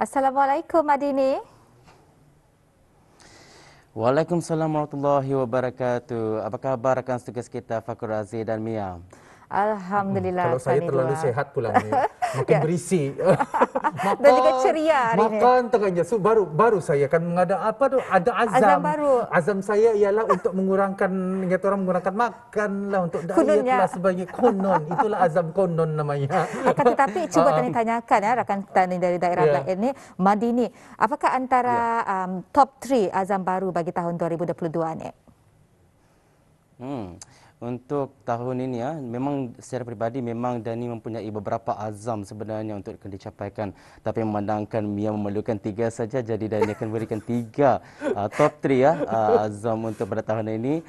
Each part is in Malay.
Assalamualaikum Madini. Waalaikumsalam warahmatullahi wabarakatuh. Apa khabar rakan tugas kita Fakur Razi dan Mia? Alhamdulillah Kalau saya kami terlalu dua. sehat pula ni, makin Ya. berisi. Dan juga makan, ceria hari ini. makan tengahnya. So, baru saya akan mengada apa tu? Ada Azam azam. baru. Azam saya ialah untuk mengurangkan, kata orang mengurangkan makan lah untuk diet Kononnya. lah sebagai konon. Itulah azam konon namanya. Akan tetapi cuba Tani tanyakan ya rakan Tani dari daerah Ya. lain ini, Madini, apakah antara top 3 azam baru bagi tahun 2022 ni? Untuk tahun ini ya, memang secara peribadi memang Dani mempunyai beberapa azam sebenarnya untuk akan dicapaikan. Tapi memandangkan Mia memerlukan 3 saja, jadi Dani akan berikan 3 top 3 ya azam untuk pada tahun ini.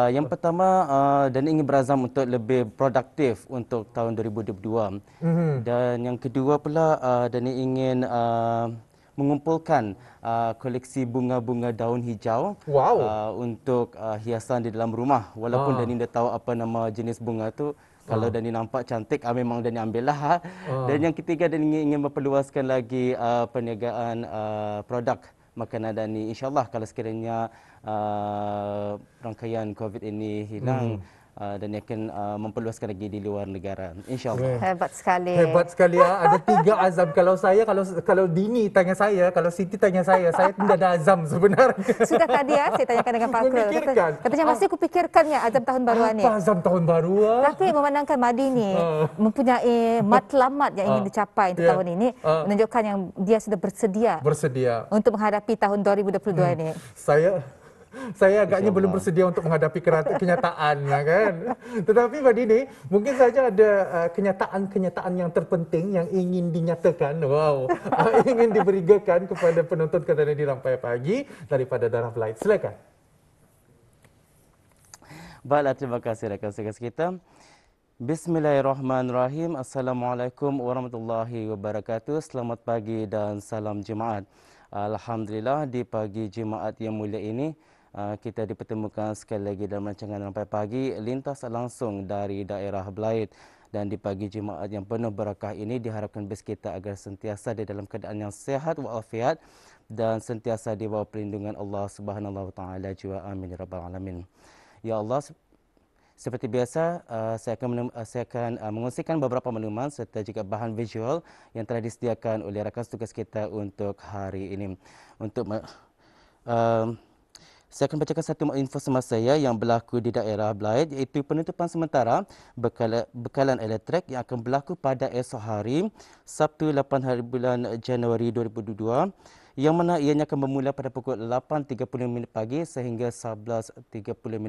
Yang pertama, Dani ingin berazam untuk lebih produktif untuk tahun 2022. Dan yang kedua pula, Dani ingin mengumpulkan koleksi bunga-bunga daun hijau Wow. untuk hiasan di dalam rumah. Walaupun Dani dah tahu apa nama jenis bunga tu, kalau Dani nampak cantik, memang Dani ambil lah. Dan yang ketiga, Dani ingin memperluaskan lagi perniagaan produk makanan Dani. InsyaAllah kalau sekiranya rangkaian COVID ini hilang, dan akan memperluaskan lagi di luar negara. InsyaAllah. Hebat sekali. Hebat sekali ya. Ada 3 azam. Kalau saya, kalau Dini tanya saya, kalau Siti tanya saya tidak ada azam sebenarnya. Sudah tadi ya saya tanyakan dengan Pak Krul. Memikirkan. Katanya masih kupikirkannya azam tahun baru ni. Apa azam tahun baru? Tapi memandangkan Madini mempunyai matlamat yang ingin dicapai untuk tahun ini, menunjukkan yang dia sudah bersedia untuk menghadapi tahun 2022 ini. Saya agaknya belum bersedia untuk menghadapi kenyataan, kan. Tetapi Mbak Dini, mungkin saja ada kenyataan-kenyataan yang terpenting yang ingin dinyatakan, ingin diberikan kepada penonton Katadani di Rampai Pagi daripada Darah Blight. Silakan. Baiklah, terima kasih rakan tugas kita. Bismillahirrahmanirrahim. Assalamualaikum warahmatullahi wabarakatuh. Selamat pagi dan salam Jumaat. Alhamdulillah, di pagi Jumaat yang mulia ini, kita dipertemukan sekali lagi dalam rancangan Rampai Pagi lintas langsung dari daerah Belait. Dan di pagi Jumaat yang penuh barakah ini diharapkan bes kita agar sentiasa di dalam keadaan yang sehat walafiat dan sentiasa di bawah perlindungan Allah Subhanahu wa taala jua. Amin ya rabbal alamin. Ya Allah, seperti biasa, saya akan mengungsikan beberapa maklumat serta juga bahan visual yang telah disediakan oleh rakan tugas kita untuk hari ini. Saya akan bacakan satu info semasa saya yang berlaku di daerah Belait, iaitu penutupan sementara bekalan elektrik yang akan berlaku pada esok hari, Sabtu 8 hari bulan Januari 2022, yang mana ianya akan bermula pada pukul 8.30 pagi sehingga 11.30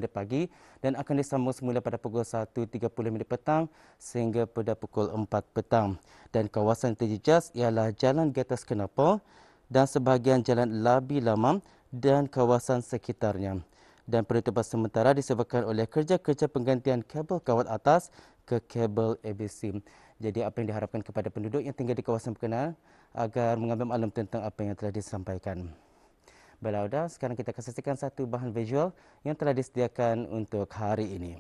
pagi dan akan disambung semula pada pukul 1.30 petang sehingga pada pukul 4 petang. Dan kawasan terjejas ialah Jalan Gatas Kenapa dan sebahagian Jalan Labi Lama dan kawasan sekitarnya. Dan penutupan sementara disebabkan oleh kerja-kerja penggantian kabel kawat atas ke kabel ABC. Jadi apa yang diharapkan kepada penduduk yang tinggal di kawasan berkenaan agar mengambil maklum tentang apa yang telah disampaikan. Baiklah, sekarang kita akan saksikan satu bahan visual yang telah disediakan untuk hari ini.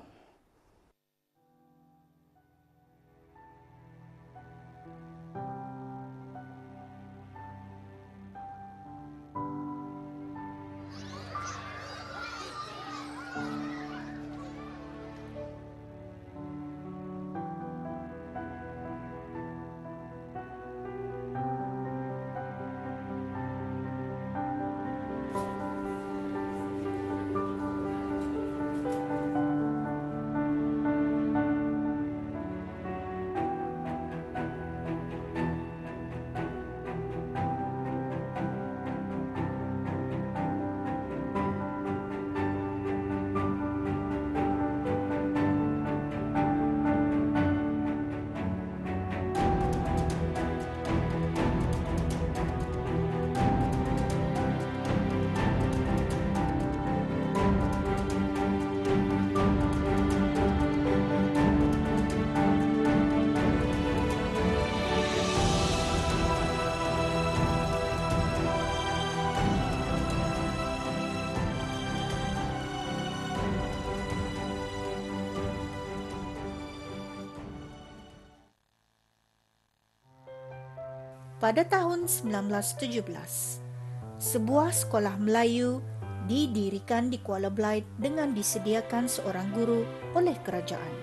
Pada tahun 1917, sebuah sekolah Melayu didirikan di Kuala Blythe dengan disediakan seorang guru oleh kerajaan.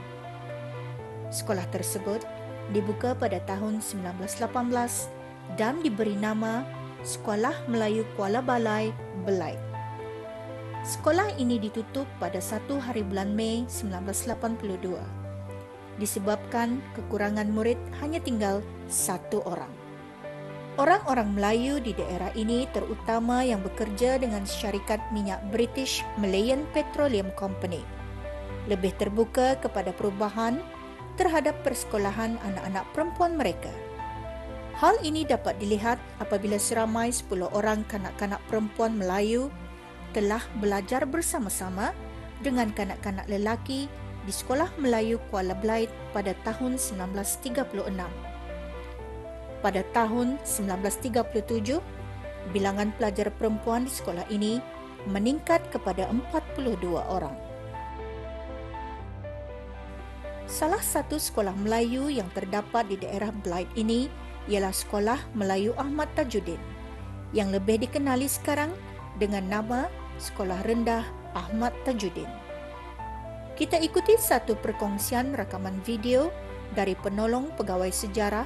Sekolah tersebut dibuka pada tahun 1918 dan diberi nama Sekolah Melayu Kuala Balai, Blythe. Sekolah ini ditutup pada 1 hari bulan Mei 1982 disebabkan kekurangan murid, hanya tinggal 1 orang. Orang-orang Melayu di daerah ini terutama yang bekerja dengan syarikat minyak British Malayan Petroleum Company lebih terbuka kepada perubahan terhadap persekolahan anak-anak perempuan mereka. Hal ini dapat dilihat apabila seramai 10 orang kanak-kanak perempuan Melayu telah belajar bersama-sama dengan kanak-kanak lelaki di Sekolah Melayu Kuala Blythe pada tahun 1936. Pada tahun 1937, bilangan pelajar perempuan di sekolah ini meningkat kepada 42 orang. Salah satu sekolah Melayu yang terdapat di daerah Blythe ini ialah Sekolah Melayu Ahmad Tajuddin, yang lebih dikenali sekarang dengan nama Sekolah Rendah Ahmad Tajuddin. Kita ikuti satu perkongsian rakaman video dari penolong pegawai sejarah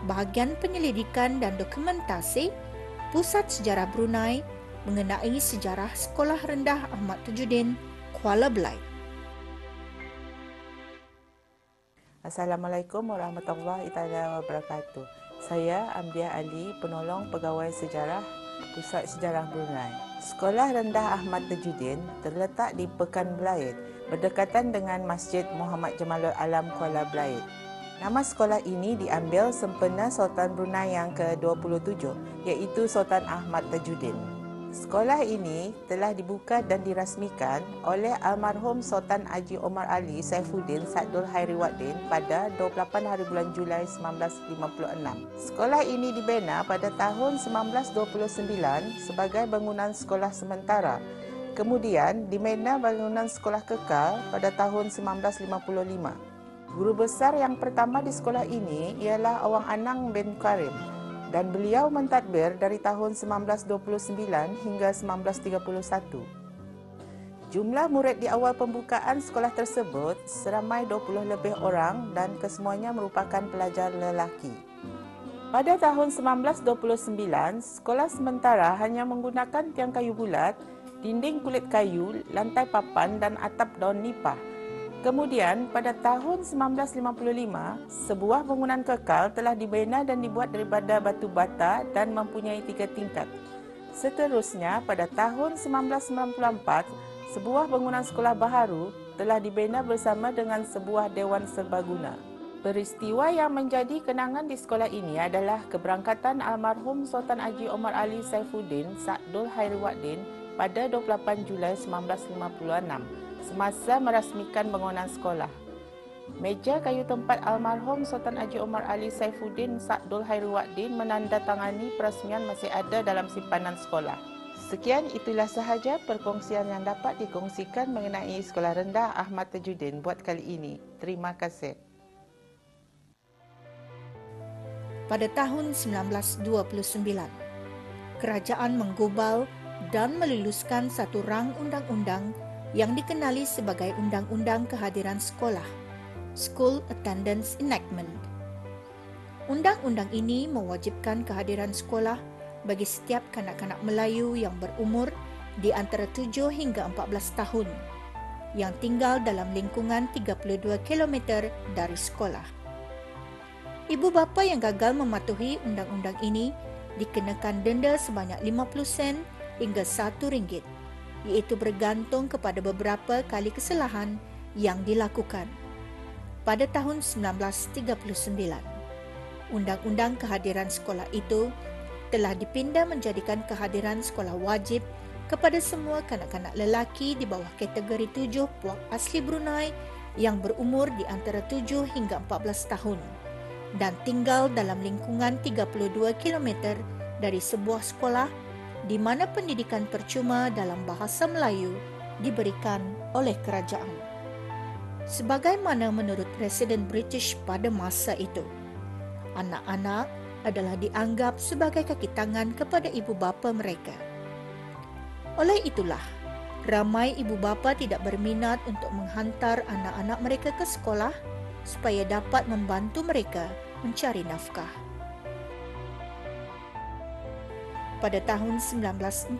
Bahagian Penyelidikan dan Dokumentasi Pusat Sejarah Brunei mengenai sejarah Sekolah Rendah Ahmad Tajuddin, Kuala Blythe. Assalamualaikum warahmatullahi wabarakatuh. Saya Amdiah Ali, penolong pegawai sejarah Pusat Sejarah Brunei. Sekolah Rendah Ahmad Tajuddin terletak di Pekan Blythe, berdekatan dengan Masjid Muhammad Jamalul Alam Kuala Blythe. Nama sekolah ini diambil sempena Sultan Brunei yang ke-27, iaitu Sultan Ahmad Tajuddin. Sekolah ini telah dibuka dan dirasmikan oleh almarhum Sultan Haji Omar Ali Saifuddin Sadul Hairiwaddin pada 28 hari bulan Julai 1956. Sekolah ini dibina pada tahun 1929 sebagai bangunan sekolah sementara. Kemudian dibina bangunan sekolah kekal pada tahun 1955. Guru besar yang pertama di sekolah ini ialah Awang Anang bin Karim dan beliau mentadbir dari tahun 1929 hingga 1931. Jumlah murid di awal pembukaan sekolah tersebut seramai 20 lebih orang dan kesemuanya merupakan pelajar lelaki. Pada tahun 1929, sekolah sementara hanya menggunakan tiang kayu bulat, dinding kulit kayu, lantai papan dan atap daun nipah. Kemudian, pada tahun 1955, sebuah bangunan kekal telah dibina dan dibuat daripada batu bata dan mempunyai 3 tingkat. Seterusnya, pada tahun 1994, sebuah bangunan sekolah baharu telah dibina bersama dengan sebuah dewan serbaguna. Peristiwa yang menjadi kenangan di sekolah ini adalah keberangkatan almarhum Sultan Haji Omar Ali Saifuddin Sadul Hairiwaddin pada 28 Julai 1956. Semasa merasmikan bangunan sekolah. Meja kayu tempat almarhum Sultan Haji Omar Ali Saifuddin Sadul Hairiwaddin menandatangani perasmian masih ada dalam simpanan sekolah. Sekian, itulah sahaja perkongsian yang dapat dikongsikan mengenai Sekolah Rendah Ahmad Tajuddin buat kali ini. Terima kasih. Pada tahun 1929, kerajaan menggubal dan meluluskan satu rang undang-undang yang dikenali sebagai Undang-Undang Kehadiran Sekolah, School Attendance Enactment. Undang-undang ini mewajibkan kehadiran sekolah bagi setiap kanak-kanak Melayu yang berumur di antara 7 hingga 14 tahun yang tinggal dalam lingkungan 32 km dari sekolah. Ibu bapa yang gagal mematuhi undang-undang ini dikenakan denda sebanyak 50 sen hingga RM1, iaitu bergantung kepada beberapa kali kesalahan yang dilakukan. Pada tahun 1939, Undang-Undang Kehadiran Sekolah itu telah dipindah menjadikan kehadiran sekolah wajib kepada semua kanak-kanak lelaki di bawah kategori 7 puak asli Brunei yang berumur di antara 7 hingga 14 tahun dan tinggal dalam lingkungan 32 km dari sebuah sekolah di mana pendidikan percuma dalam bahasa Melayu diberikan oleh kerajaan. Sebagaimana menurut Presiden British pada masa itu, anak-anak adalah dianggap sebagai kaki tangan kepada ibu bapa mereka. Oleh itulah, ramai ibu bapa tidak berminat untuk menghantar anak-anak mereka ke sekolah supaya dapat membantu mereka mencari nafkah. Pada tahun 1941,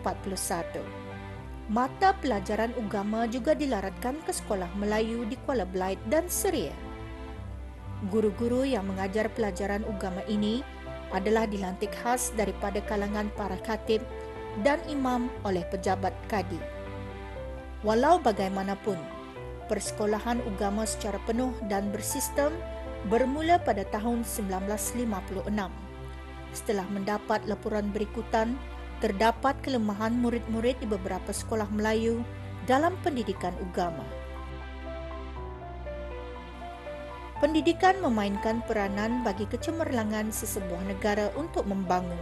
mata pelajaran agama juga dilaratkan ke sekolah Melayu di Kuala Belait dan Seria. Guru-guru yang mengajar pelajaran agama ini adalah dilantik khas daripada kalangan para khatib dan imam oleh pejabat kadi. Walau bagaimanapun, persekolahan agama secara penuh dan bersistem bermula pada tahun 1956. Setelah mendapat laporan berikutan, terdapat kelemahan murid-murid di beberapa sekolah Melayu dalam pendidikan agama. Pendidikan memainkan peranan bagi kecemerlangan sesebuah negara untuk membangun.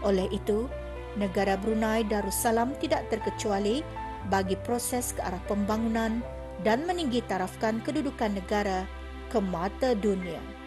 Oleh itu, negara Brunei Darussalam tidak terkecuali bagi proses ke arah pembangunan dan meninggitarafkan kedudukan negara ke mata dunia.